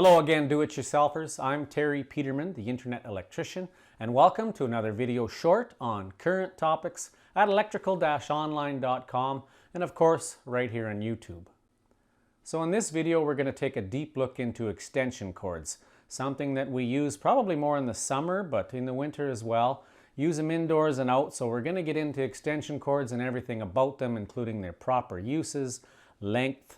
Hello again, do-it-yourselfers. I'm Terry Peterman, the Internet Electrician, and welcome to another video short on current topics at electrical-online.com and of course right here on YouTube. So in this video we're going to take a deep look into extension cords, something that we use probably more in the summer but in the winter as well. Use them indoors and out, so we're going to get into extension cords and everything about them, including their proper uses, length,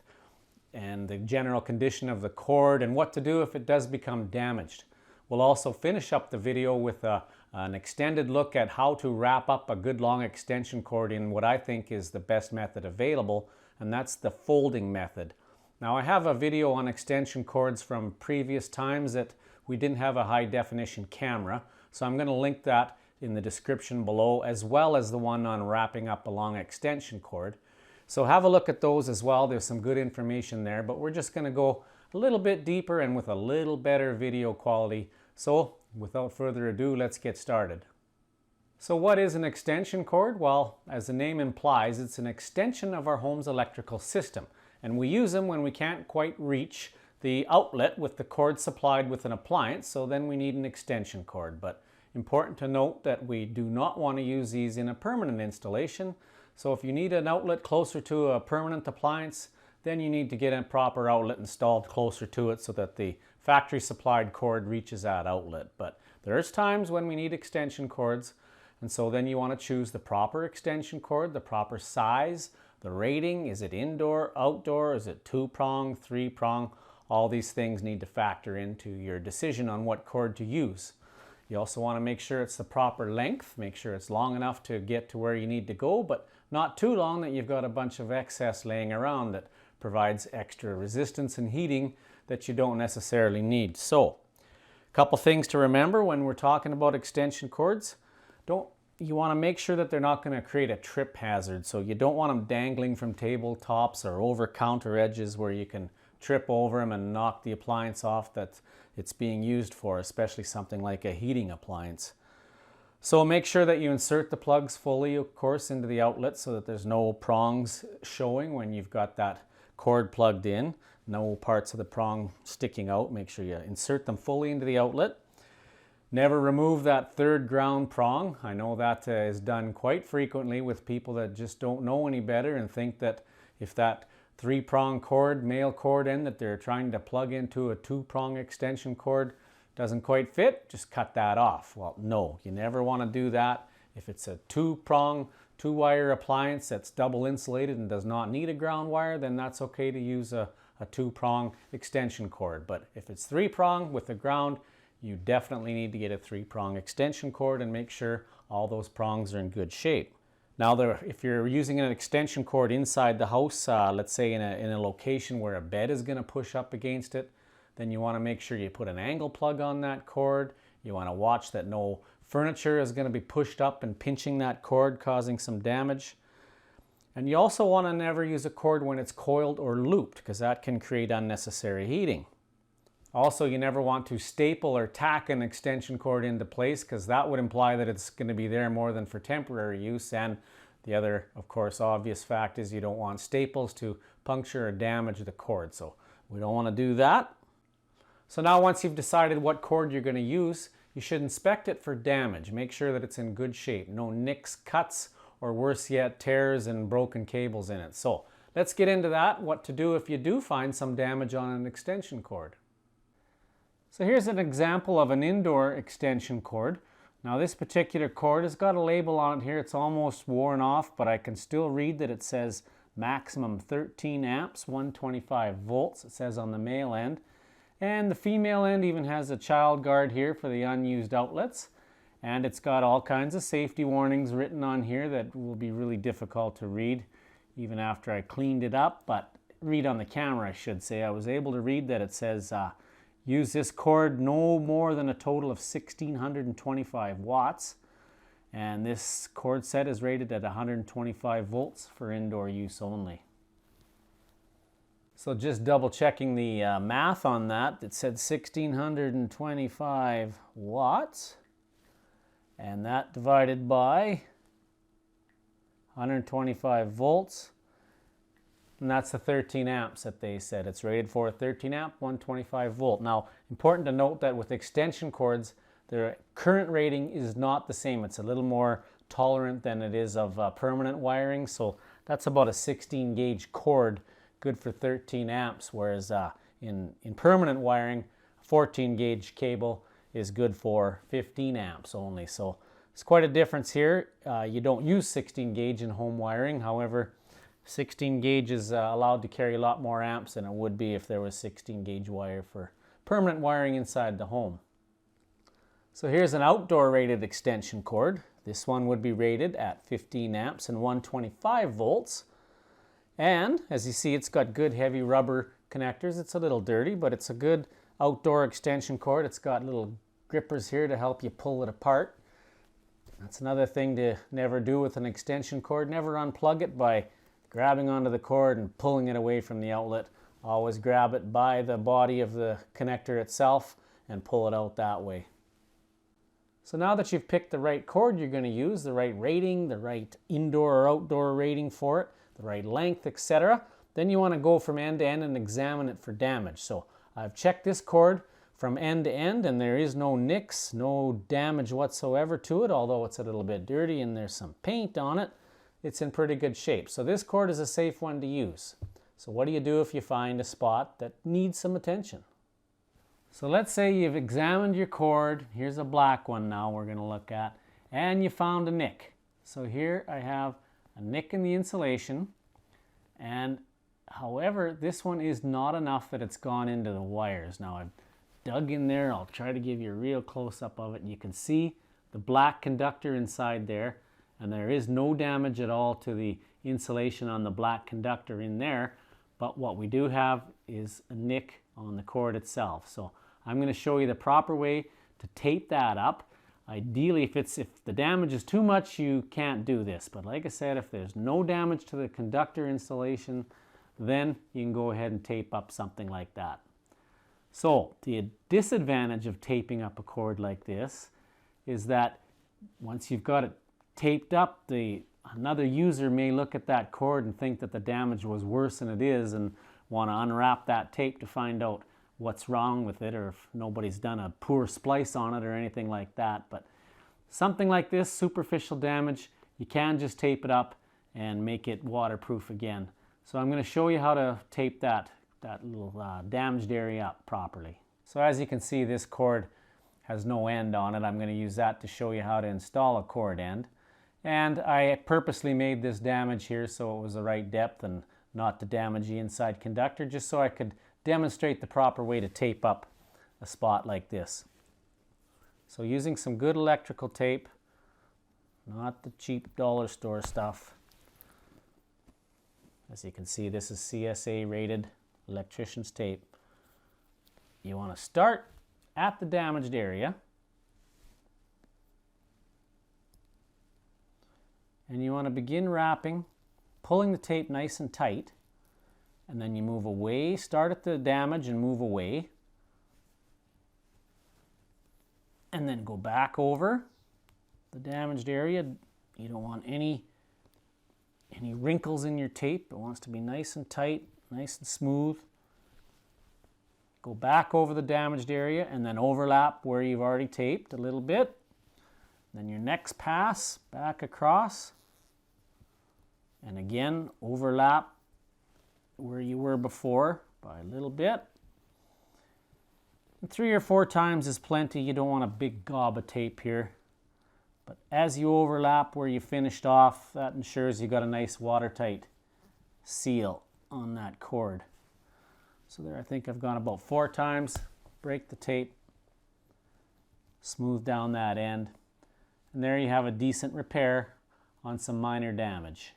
and the general condition of the cord and what to do if it does become damaged. We'll also finish up the video with an extended look at how to wrap up a good long extension cord in what I think is the best method available, and that's the folding method. Now I have a video on extension cords from previous times that we didn't have a high definition camera, so I'm going to link that in the description below, as well as the one on wrapping up a long extension cord. So have a look at those as well. There's some good information there, but we're just going to go a little bit deeper and with a little better video quality. So without further ado, let's get started. So what is an extension cord? Well, as the name implies, it's an extension of our home's electrical system, and we use them when we can't quite reach the outlet with the cord supplied with an appliance, so then we need an extension cord. But important to note that we do not want to use these in a permanent installation. So if you need an outlet closer to a permanent appliance, then you need to get a proper outlet installed closer to it so that the factory supplied cord reaches that outlet. But there's times when we need extension cords, and so then you want to choose the proper extension cord, the proper size, the rating. Is it indoor, outdoor? Is it 2-prong, 3-prong? All these things need to factor into your decision on what cord to use. You also want to make sure it's the proper length, make sure it's long enough to get to where you need to go, but not too long that you've got a bunch of excess laying around that provides extra resistance and heating that you don't necessarily need. So, a couple things to remember when we're talking about extension cords. You want to make sure that they're not going to create a trip hazard, so you don't want them dangling from tabletops or over counter edges where you can trip over them and knock the appliance off that it's being used for, especially something like a heating appliance. So make sure that you insert the plugs fully, of course, into the outlet so that there's no prongs showing when you've got that cord plugged in. No parts of the prong sticking out. Make sure you insert them fully into the outlet. Never remove that third ground prong. I know that is done quite frequently with people that just don't know any better and think that if that 3-prong cord, male cord end that they're trying to plug into a 2-prong extension cord doesn't quite fit, just cut that off. Well, no, you never want to do that. If it's a 2-prong, 2-wire appliance that's double insulated and does not need a ground wire, then that's okay to use a 2-prong extension cord. But if it's 3-prong with a ground, you definitely need to get a 3-prong extension cord and make sure all those prongs are in good shape. Now, if you're using an extension cord inside the house, let's say in a location where a bed is going to push up against it, then you want to make sure you put an angle plug on that cord. You want to watch that no furniture is going to be pushed up and pinching that cord, causing some damage. And you also want to never use a cord when it's coiled or looped, because that can create unnecessary heating. Also, you never want to staple or tack an extension cord into place, because that would imply that it's going to be there more than for temporary use. And the other, of course, obvious fact is you don't want staples to puncture or damage the cord. So we don't want to do that. So now once you've decided what cord you're going to use, you should inspect it for damage. Make sure that it's in good shape. No nicks, cuts, or worse yet, tears and broken cables in it. So let's get into that, what to do if you do find some damage on an extension cord. So here's an example of an indoor extension cord. Now this particular cord has got a label on it here. It's almost worn off, but I can still read that it says maximum 13 amps, 125 volts, it says on the male end. And the female end even has a child guard here for the unused outlets. And it's got all kinds of safety warnings written on here that will be really difficult to read even after I cleaned it up. But read on the camera, I should say. I was able to read that it says use this cord no more than a total of 1625 watts. And this cord set is rated at 125 volts for indoor use only. So just double checking the math on that, it said 1625 watts. And that divided by 125 volts and that's the 13 amps that they said. It's rated for a 13 amp, 125 volt. Now, important to note that with extension cords, their current rating is not the same. It's a little more tolerant than it is of permanent wiring, so that's about a 16 gauge cord, good for 13 amps, whereas in permanent wiring, 14 gauge cable is good for 15 amps only. So it's quite a difference here. You don't use 16 gauge in home wiring. However, 16 gauge is allowed to carry a lot more amps than it would be if there was 16 gauge wire for permanent wiring inside the home. So here's an outdoor rated extension cord. This one would be rated at 15 amps and 125 volts. And as you see, it's got good heavy rubber connectors. It's a little dirty, but it's a good outdoor extension cord. It's got little grippers here to help you pull it apart. That's another thing to never do with an extension cord. Never unplug it by grabbing onto the cord and pulling it away from the outlet. Always grab it by the body of the connector itself and pull it out that way. So now that you've picked the right cord you're going to use, the right rating, the right indoor or outdoor rating for it, the right length, etc., then you want to go from end to end and examine it for damage. So I've checked this cord from end to end and there is no nicks, no damage whatsoever to it, although it's a little bit dirty and there's some paint on it. It's in pretty good shape. So this cord is a safe one to use. So what do you do if you find a spot that needs some attention? So let's say you've examined your cord. Here's a black one now we're going to look at, and you found a nick. So here I have a nick in the insulation, and however, this one is not enough that it's gone into the wires. Now I've dug in there. I'll try to give you a real close-up of it. You can see the black conductor inside there, and there is no damage at all to the insulation on the black conductor in there, but what we do have is a nick on the cord itself. So I'm going to show you the proper way to tape that up. Ideally, if the damage is too much, you can't do this, but like I said, if there's no damage to the conductor insulation, then you can go ahead and tape up something like that. So the disadvantage of taping up a cord like this is that once you've got it taped up, another user may look at that cord and think that the damage was worse than it is and want to unwrap that tape to find out what's wrong with it, or if nobody's done a poor splice on it or anything like that. But something like this, superficial damage, you can just tape it up and make it waterproof again. So I'm going to show you how to tape that little damaged area up properly. So as you can see, this cord has no end on it. I'm going to use that to show you how to install a cord end. And I purposely made this damage here so it was the right depth and not to damage the inside conductor, just so I could demonstrate the proper way to tape up a spot like this. So using some good electrical tape, not the cheap dollar store stuff. As you can see, this is CSA rated electrician's tape. You want to start at the damaged area, and you want to begin wrapping, pulling the tape nice and tight, and then you move away, start at the damage and move away, and then go back over the damaged area. You don't want any wrinkles in your tape. It wants to be nice and tight, nice and smooth. Go back over the damaged area and then overlap where you've already taped a little bit. Then your next pass back across, and again overlap where you were before by a little bit. And 3 or 4 times is plenty. You don't want a big gob of tape here. But as you overlap where you finished off, that ensures you got a nice watertight seal on that cord. So there, I think I've gone about 4 times. Break the tape, smooth down that end, and there you have a decent repair on some minor damage.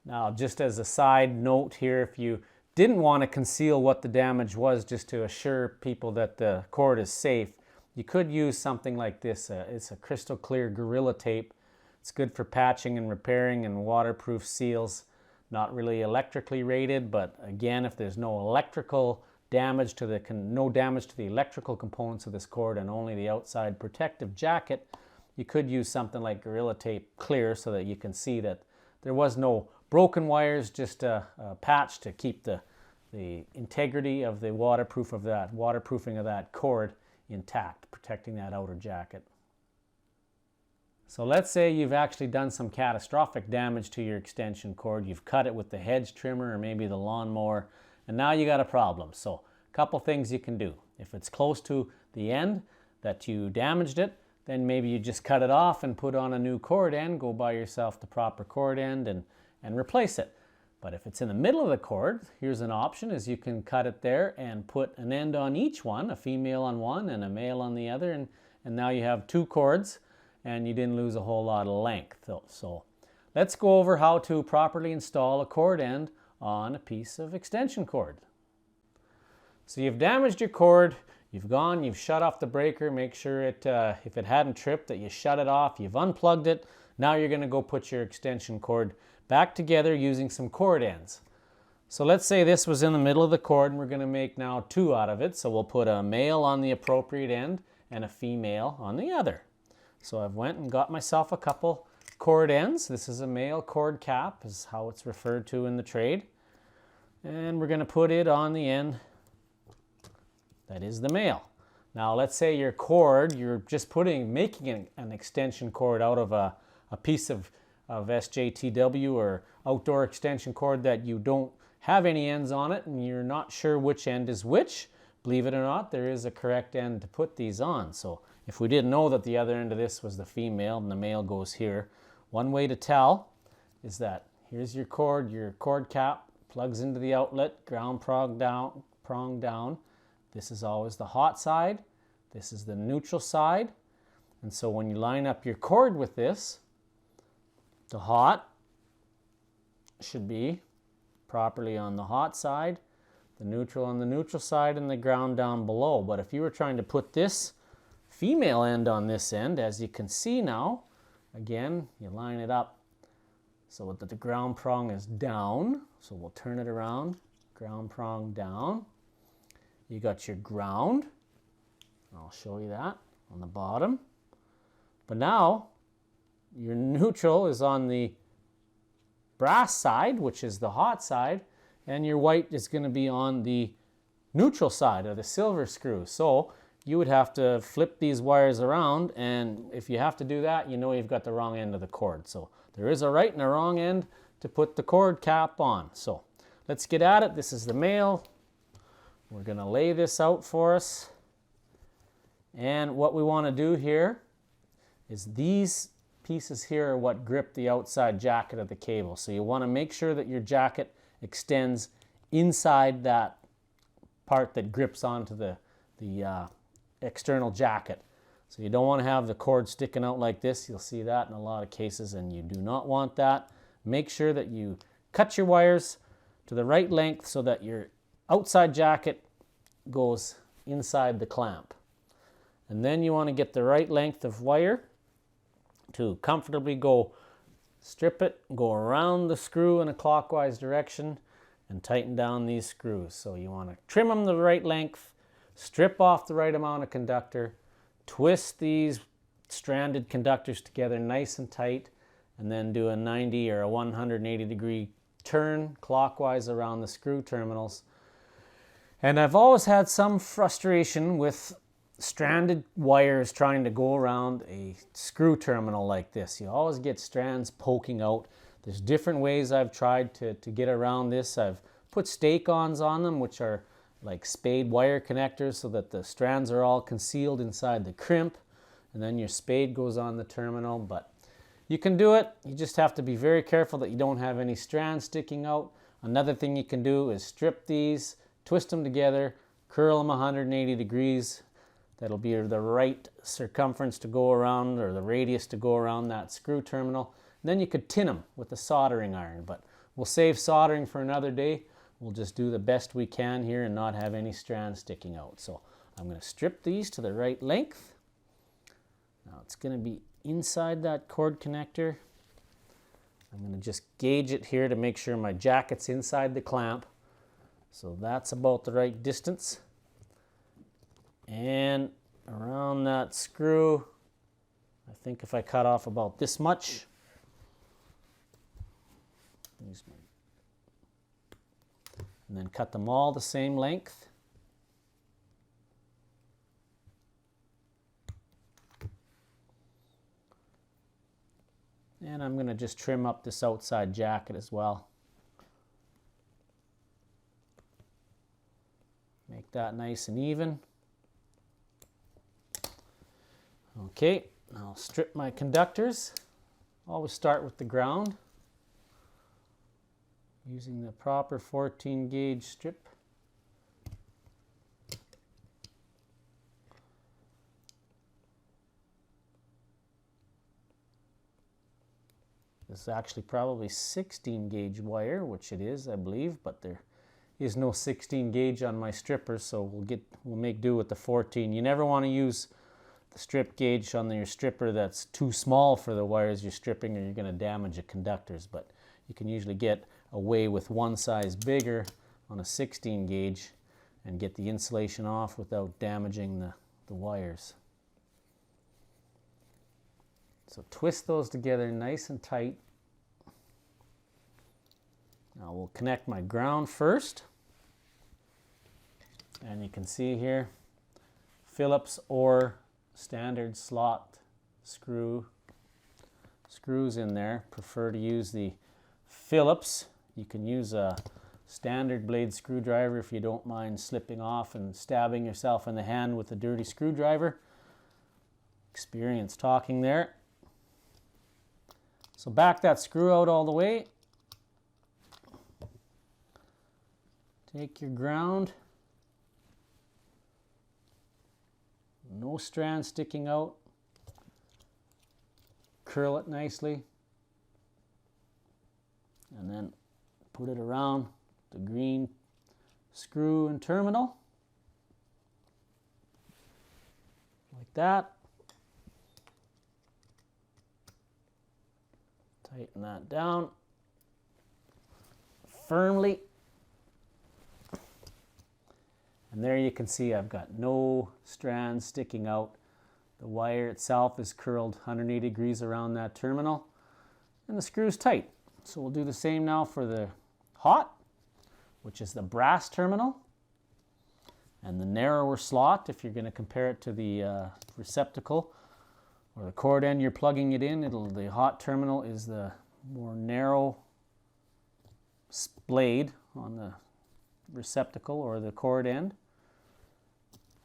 Now, just as a side note here, if you didn't want to conceal what the damage was just to assure people that the cord is safe, you could use something like this. It's a crystal clear Gorilla Tape. It's good for patching and repairing and waterproof seals. Not really electrically rated, but again, if there's no electrical damage to no damage to the electrical components of this cord and only the outside protective jacket, you could use something like Gorilla Tape Clear so that you can see that there was no broken wires, just a patch to keep the integrity of the waterproofing of that cord intact, protecting that outer jacket. So let's say you've actually done some catastrophic damage to your extension cord. You've cut it with the hedge trimmer or maybe the lawnmower, and now you got a problem. So a couple things you can do. If it's close to the end that you damaged it, then maybe you just cut it off and put on a new cord end, go buy yourself the proper cord end and replace it. But if it's in the middle of the cord, here's an option, is you can cut it there and put an end on each one, a female on one and a male on the other, and now you have two cords and you didn't lose a whole lot of length. So let's go over how to properly install a cord end on a piece of extension cord. So you've damaged your cord, you've shut off the breaker, make sure if it hadn't tripped that you shut it off, you've unplugged it. Now you're going to go put your extension cord back together using some cord ends. So let's say this was in the middle of the cord and we're going to make now two out of it. So we'll put a male on the appropriate end and a female on the other. So I've went and got myself a couple cord ends. This is a male cord cap, is how it's referred to in the trade. And we're going to put it on the end that is the male. Now let's say your cord, you're just making an extension cord out of a piece of SJTW or outdoor extension cord that you don't have any ends on it and you're not sure which end is which. Believe it or not, there is a correct end to put these on. So if we didn't know that the other end of this was the female and the male goes here, one way to tell is that here's your cord cap plugs into the outlet, ground prong down. This is always the hot side. This is the neutral side. And so when you line up your cord with this, the hot should be properly on the hot side, the neutral on the neutral side, and the ground down below. But if you were trying to put this female end on this end, as you can see now, again, you line it up so that the ground prong is down. So we'll turn it around, ground prong down. You got your ground. I'll show you that on the bottom. But now your neutral is on the brass side, which is the hot side, and your white is going to be on the neutral side of the silver screw. So you would have to flip these wires around, and if you have to do that, you know you've got the wrong end of the cord. So there is a right and a wrong end to put the cord cap on. So let's get at it. This is the male. We're going to lay this out for us. And what we want to do here is these pieces here are what grip the outside jacket of the cable. So you want to make sure that your jacket extends inside that part that grips onto the external jacket. So you don't want to have the cord sticking out like this. You'll see that in a lot of cases, and you do not want that. Make sure that you cut your wires to the right length so that your outside jacket goes inside the clamp. And then you want to get the right length of wire to comfortably strip it, go around the screw in a clockwise direction, and tighten down these screws. So you want to trim them the right length, strip off the right amount of conductor, twist these stranded conductors together nice and tight, and then do a 90 or a 180 degree turn clockwise around the screw terminals. And I've always had some frustration with stranded wires trying to go around a screw terminal like this. You always get strands poking out. There's different ways I've tried to get around this. I've put stake-ons on them, which are like spade wire connectors, so that the strands are all concealed inside the crimp, and then your spade goes on the terminal. But you can do it. You just have to be very careful that you don't have any strands sticking out. Another thing you can do is strip these, twist them together, curl them 180 degrees. That'll be the right circumference to go around, or the radius to go around that screw terminal. And then you could tin them with a soldering iron, but we'll save soldering for another day. We'll just do the best we can here and not have any strands sticking out. So I'm going to strip these to the right length. Now it's going to be inside that cord connector. I'm going to just gauge it here to make sure my jacket's inside the clamp. So that's about the right distance. And around that screw, I think if I cut off about this much, And then cut them all the same length. And I'm going to just trim up this outside jacket as well. Make that nice and even. Okay, I'll strip my conductors. Always start with the ground, using the proper 14 gauge strip. This is actually probably 16 gauge wire, which it is, I believe, but there is no 16 gauge on my stripper, so we'll make do with the 14. You never want to use the strip gauge on your stripper that's too small for the wires you're stripping, or you're going to damage the conductors. But you can usually get away with one size bigger on a 16 gauge and get the insulation off without damaging the wires. So twist those together nice and tight. Now we'll connect my ground first. And you can see here, Phillips or standard slot screws in there. Prefer to use the Phillips. You can use a standard blade screwdriver if you don't mind slipping off and stabbing yourself in the hand with a dirty screwdriver. Experience talking there. So back that screw out all the way. Take your ground. No strand sticking out. Curl it nicely. And then put it around the green screw and terminal. Like that. Tighten that down firmly. And there you can see I've got no strands sticking out. The wire itself is curled 180 degrees around that terminal, and the screw's tight. So we'll do the same now for the hot, which is the brass terminal, and the narrower slot. If you're going to compare it to the receptacle or the cord end you're plugging it in, the hot terminal is the more narrow blade on the receptacle or the cord end,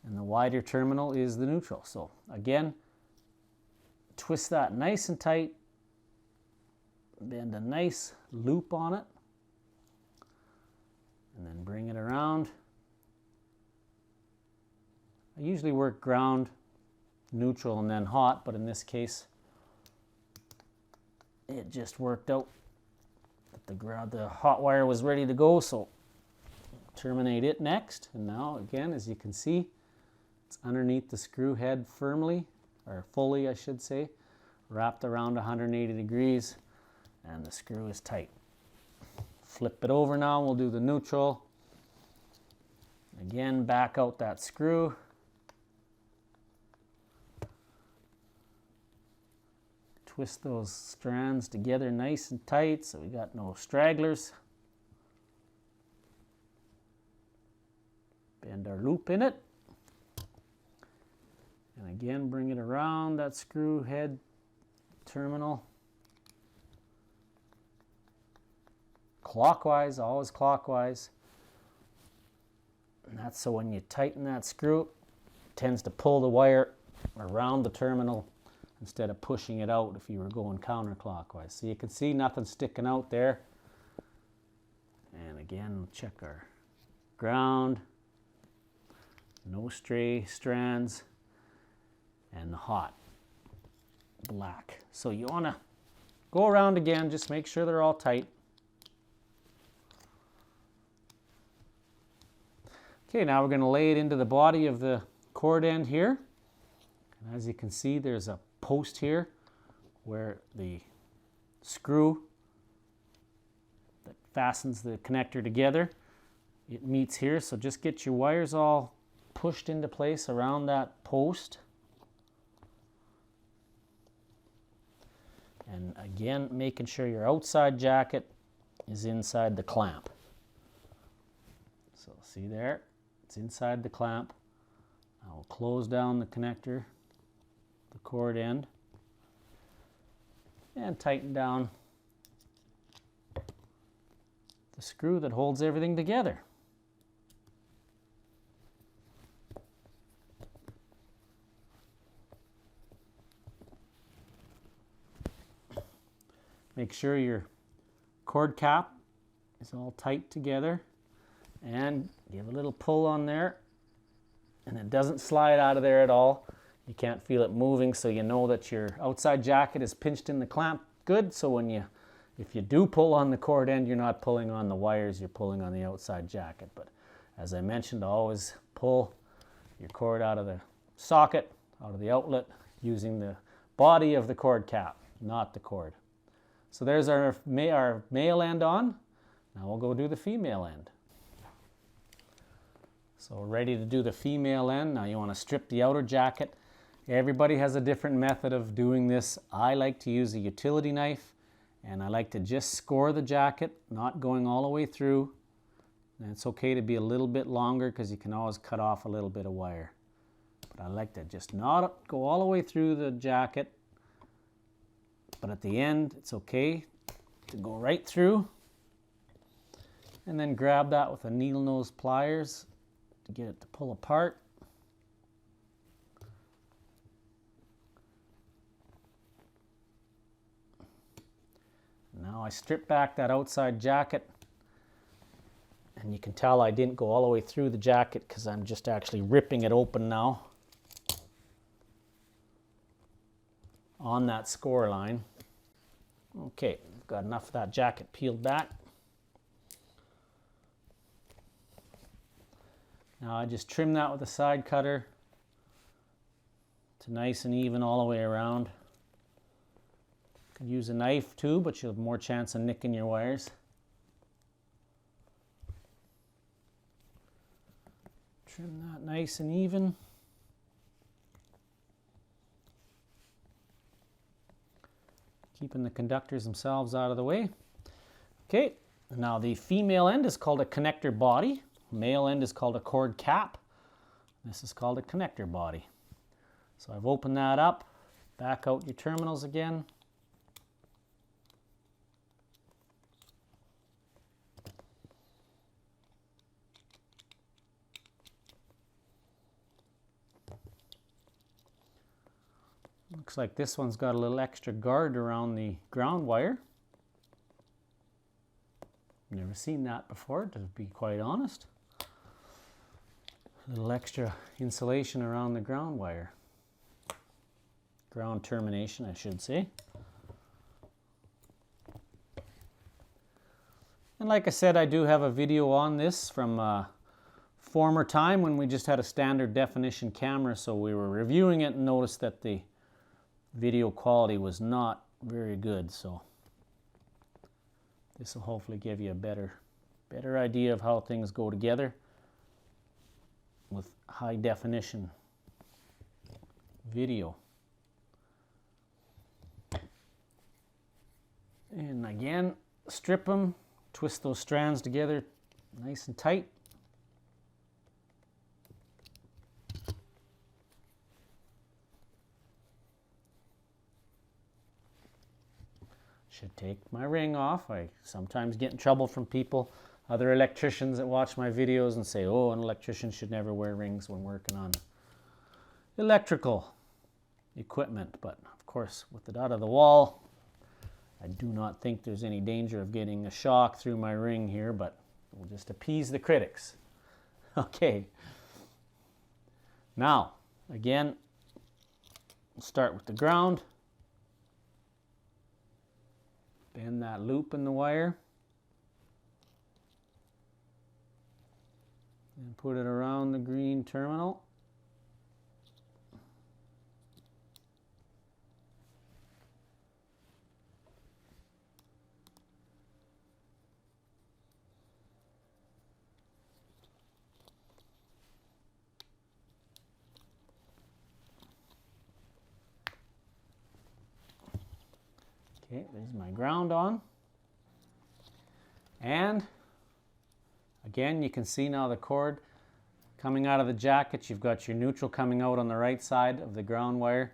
and the wider terminal is the neutral. So again, twist that nice and tight, bend a nice loop on it, and then bring it around. I usually work ground, neutral, and then hot, but in this case it just worked out that the hot wire was ready to go, so terminate it next. And now again, as you can see, it's underneath the screw head firmly, or fully I should say, wrapped around 180 degrees, and the screw is tight. Flip it over now, we'll do the neutral. Again, back out that screw. Twist those strands together nice and tight so we got no stragglers. Bend our loop in it. And again, bring it around that screw head terminal. Clockwise, always clockwise. And that's so when you tighten that screw, it tends to pull the wire around the terminal instead of pushing it out if you were going counterclockwise. So you can see nothing sticking out there. And again, check our ground. No stray strands. And the hot black. So you want to go around again, just make sure they're all tight. Okay, now we're going to lay it into the body of the cord end here. And as you can see, there's a post here where the screw that fastens the connector together, it meets here. So just get your wires all pushed into place around that post. And again, making sure your outside jacket is inside the clamp. So see there, it's inside the clamp. I will close down the connector, the cord end, and tighten down the screw that holds everything together. Make sure your cord cap is all tight together, and give a little pull on there, and it doesn't slide out of there at all. You can't feel it moving, so you know that your outside jacket is pinched in the clamp good. So if you do pull on the cord end, you're not pulling on the wires, you're pulling on the outside jacket. But as I mentioned, always pull your cord out of the socket, out of the outlet, using the body of the cord cap, not the cord. So there's our male end on. Now we'll go do the female end. So we're ready to do the female end. Now you want to strip the outer jacket. Everybody has a different method of doing this. I like to use a utility knife, and I like to just score the jacket, not going all the way through. And it's okay to be a little bit longer because you can always cut off a little bit of wire. But I like to just not go all the way through the jacket. But at the end, it's okay to go right through, and then grab that with a needle nose pliers to get it to pull apart. Now I strip back that outside jacket, and you can tell I didn't go all the way through the jacket because I'm just actually ripping it open now on that score line. Okay, I've got enough of that jacket peeled back. Now I just trim that with a side cutter to nice and even all the way around. You could use a knife too, but you'll have more chance of nicking your wires. Trim that nice and even. Keeping the conductors themselves out of the way. Okay, now the female end is called a connector body. Male end is called a cord cap. This is called a connector body. So I've opened that up. Back out your terminals again. Looks like this one's got a little extra guard around the ground wire. Never seen that before, to be quite honest. A little extra insulation around the ground wire. Ground termination, I should say. And like I said, I do have a video on this from a former time when we just had a standard definition camera, so we were reviewing it and noticed that the video quality was not very good, so this will hopefully give you a better idea of how things go together with high definition video. And again, strip them, twist those strands together nice and tight. Should take my ring off. I sometimes get in trouble from people, other electricians that watch my videos and say, oh, an electrician should never wear rings when working on electrical equipment. But of course, with it out of the wall, I do not think there's any danger of getting a shock through my ring here, but we'll just appease the critics. Okay. Now, again, we'll start with the ground. Bend that loop in the wire and put it around the green terminal. Okay, there's my ground on. And again, you can see now the cord coming out of the jacket. You've got your neutral coming out on the right side of the ground wire.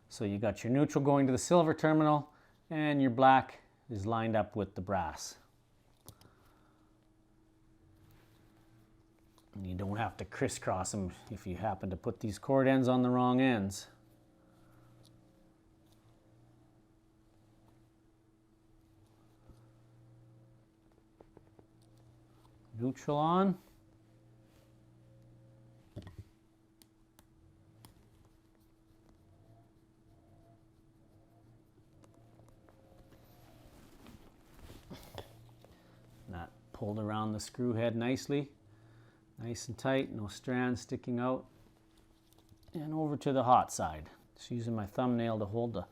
So you got your neutral going to the silver terminal, and your black is lined up with the brass. And you don't have to crisscross them if you happen to put these cord ends on the wrong ends. Neutral on. That pulled around the screw head nicely. Nice and tight, no strands sticking out. And over to the hot side. Just using my thumbnail to hold the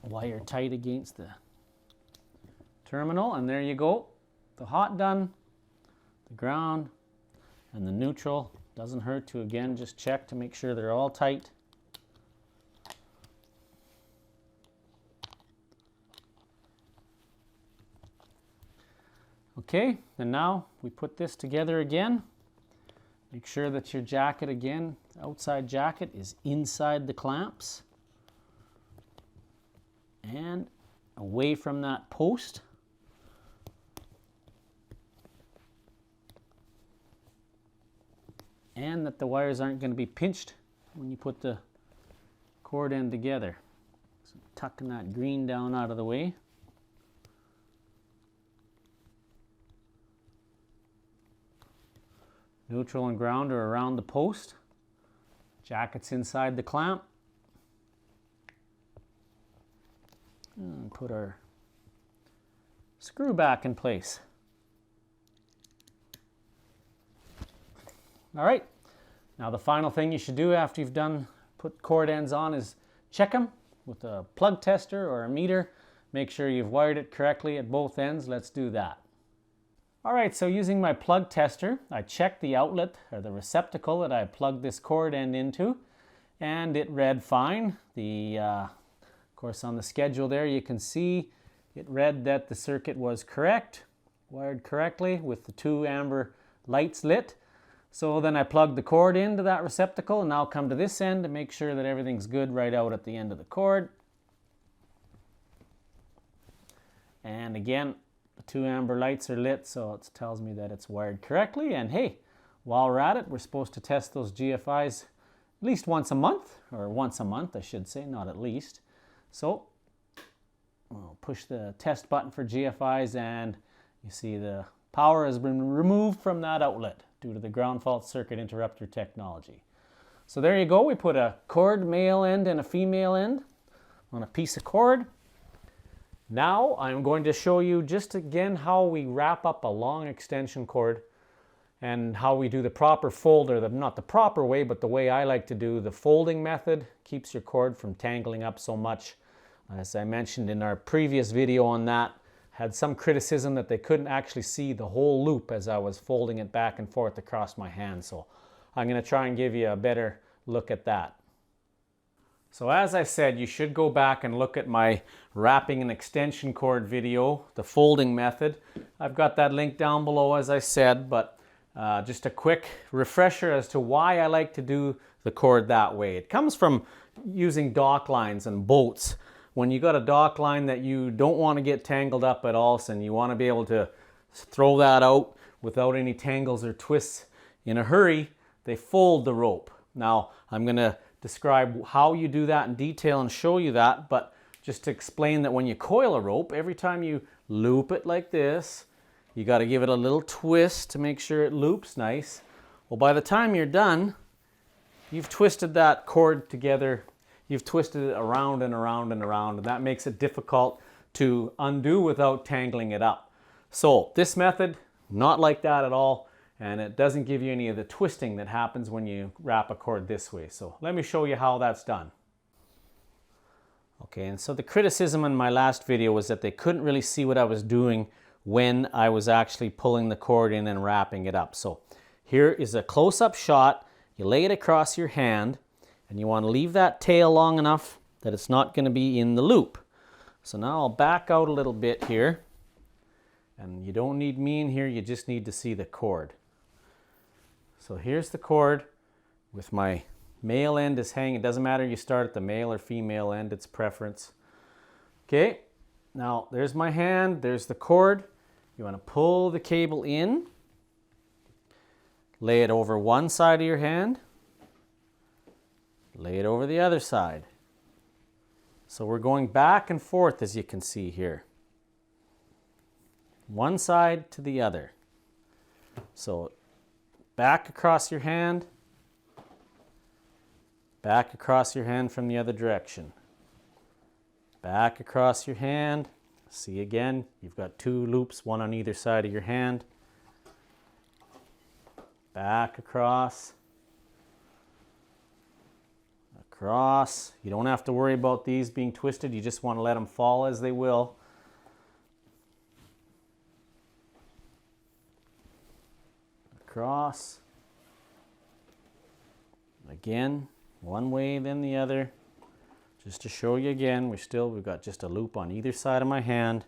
wire tight against the terminal, and there you go. The hot done, the ground, and the neutral. Doesn't hurt to, again, just check to make sure they're all tight. Okay, and now we put this together again. Make sure that your jacket, again, outside jacket is inside the clamps and away from that post. And that the wires aren't going to be pinched when you put the cord end together. So tucking that green down out of the way. Neutral and ground are around the post. Jacket's inside the clamp. And put our screw back in place. All right, now the final thing you should do after you've put cord ends on is check them with a plug tester or a meter. Make sure you've wired it correctly at both ends. Let's do that. All right, so using my plug tester, I checked the outlet or the receptacle that I plugged this cord end into, and it read fine. Of course, on the schedule there, you can see it read that the circuit was correct, wired correctly with the 2 amber lights lit. So then I plugged the cord into that receptacle, and now come to this end to make sure that everything's good right out at the end of the cord. And again, the 2 amber lights are lit, so it tells me that it's wired correctly. And hey, while we're at it, we're supposed to test those GFIs at least once a month, or once a month, I should say, not at least. So we'll push the test button for GFIs, and you see the power has been removed from that outlet due to the ground fault circuit interrupter technology. So there you go. We put a cord male end and a female end on a piece of cord. Now I'm going to show you just again how we wrap up a long extension cord and how we do the proper fold, or not the proper way, but the way I like to do the folding method. Keeps your cord from tangling up so much. As I mentioned in our previous video on that, had some criticism that they couldn't actually see the whole loop as I was folding it back and forth across my hand. So I'm going to try and give you a better look at that. So as I said, you should go back and look at my wrapping an extension cord video, the folding method. I've got that link down below, as I said, but just a quick refresher as to why I like to do the cord that way. It comes from using dock lines and boats. When you got a dock line that you don't want to get tangled up at all, and you want to be able to throw that out without any tangles or twists in a hurry, they fold the rope. Now, I'm going to describe how you do that in detail and show you that, but just to explain that when you coil a rope, every time you loop it like this, you got to give it a little twist to make sure it loops nice. Well, by the time you're done, you've twisted that cord together. You've twisted it around and around and around, and that makes it difficult to undo without tangling it up. So this method, not like that at all, and it doesn't give you any of the twisting that happens when you wrap a cord this way. So let me show you how that's done. Okay, and so the criticism in my last video was that they couldn't really see what I was doing when I was actually pulling the cord in and wrapping it up. So here is a close-up shot. You lay it across your hand, and you want to leave that tail long enough that it's not going to be in the loop. So now I'll back out a little bit here. And you don't need me in here, you just need to see the cord. So here's the cord with my male end is hanging. It doesn't matter you start at the male or female end, it's preference. Okay, now there's my hand, there's the cord. You want to pull the cable in, lay it over one side of your hand, lay it over the other side. So we're going back and forth, as you can see here. One side to the other. So back across your hand, back across your hand from the other direction. Back across your hand. See again, you've got 2 loops, one on either side of your hand. Back across. Across. You don't have to worry about these being twisted, you just want to let them fall as they will. Across. Again, one way then the other. Just to show you again, we've got just a loop on either side of my hand,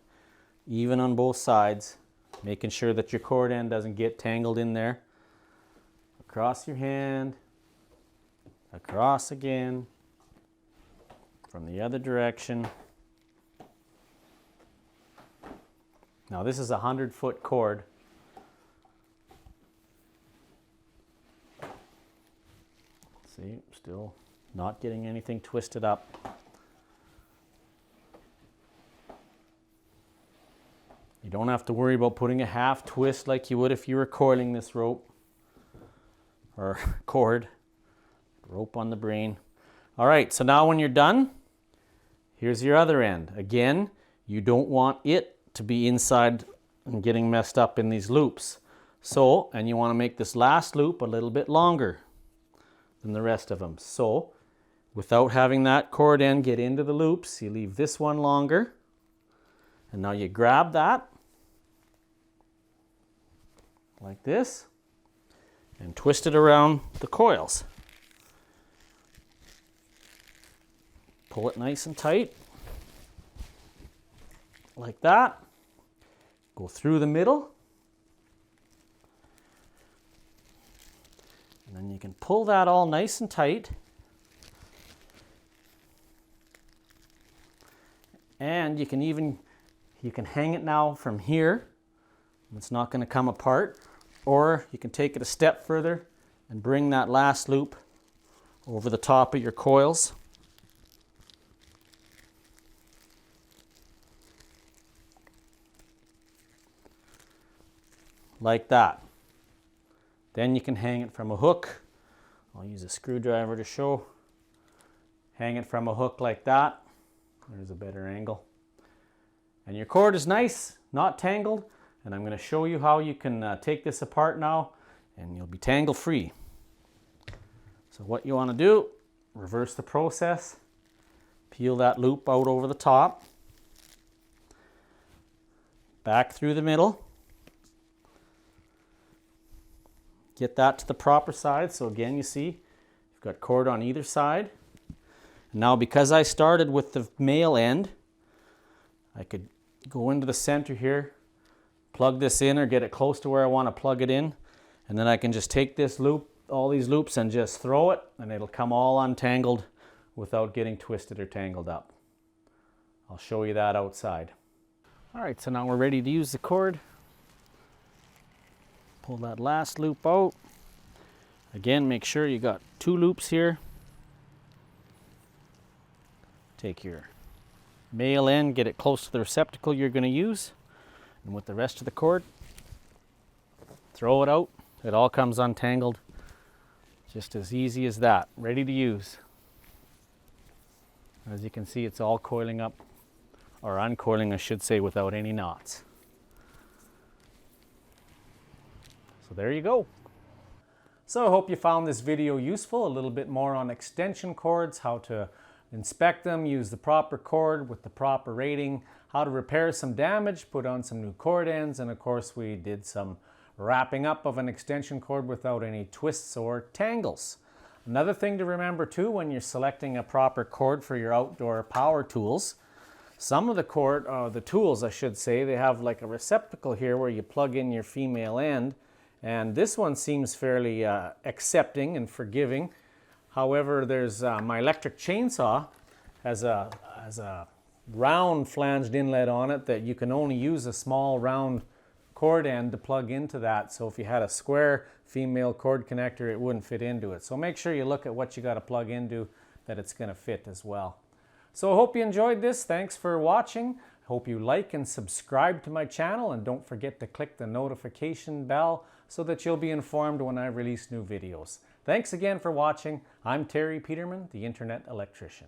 even on both sides, making sure that your cord end doesn't get tangled in there. Across your hand, across again, from the other direction. Now this is a 100-foot cord. See, still not getting anything twisted up. You don't have to worry about putting a half twist like you would if you were coiling this rope or cord. Rope on the brain. All right, so now when you're done, here's your other end. Again, you don't want it to be inside and getting messed up in these loops. So, and you want to make this last loop a little bit longer than the rest of them. So, without having that cord end get into the loops, you leave this one longer. And now you grab that like this and twist it around the coils. Pull it nice and tight like that. Go through the middle. And then you can pull that all nice and tight. And you can hang it now from here. It's not going to come apart. Or you can take it a step further and bring that last loop over the top of your coils. Like that. Then you can hang it from a hook. I'll use a screwdriver to show. Hang it from a hook like that. There's a better angle. And your cord is nice, not tangled. And I'm going to show you how you can take this apart now and you'll be tangle free. So what you want to do, reverse the process. Peel that loop out over the top. Back through the middle. Get that to the proper side. So again, you see, you've got cord on either side. Now because I started with the male end, I could go into the center here, plug this in or get it close to where I want to plug it in. And then I can just take this loop, all these loops, and just throw it and it'll come all untangled without getting twisted or tangled up. I'll show you that outside. All right, so now we're ready to use the cord. Pull that last loop out. Again, make sure you got 2 loops here. Take your male end, get it close to the receptacle you're going to use. And with the rest of the cord, throw it out. It all comes untangled. Just as easy as that. Ready to use. As you can see, it's all coiling up, or uncoiling I should say, without any knots. So there you go. So I hope you found this video useful, a little bit more on extension cords, how to inspect them, use the proper cord with the proper rating, how to repair some damage, put on some new cord ends, and of course we did some wrapping up of an extension cord without any twists or tangles. Another thing to remember too when you're selecting a proper cord for your outdoor power tools, Some of the tools, I should say, they have like a receptacle here where you plug in your female end, and this one seems fairly accepting and forgiving. However, there's my electric chainsaw has a round flanged inlet on it that you can only use a small round cord end to plug into that. So if you had a square female cord connector, it wouldn't fit into it. So make sure you look at what you got to plug into, that it's going to fit as well. So I hope you enjoyed this. Thanks for watching. I hope you like and subscribe to my channel, and don't forget to click the notification bell so that you'll be informed when I release new videos. Thanks again for watching. I'm Terry Peterman, the Internet Electrician.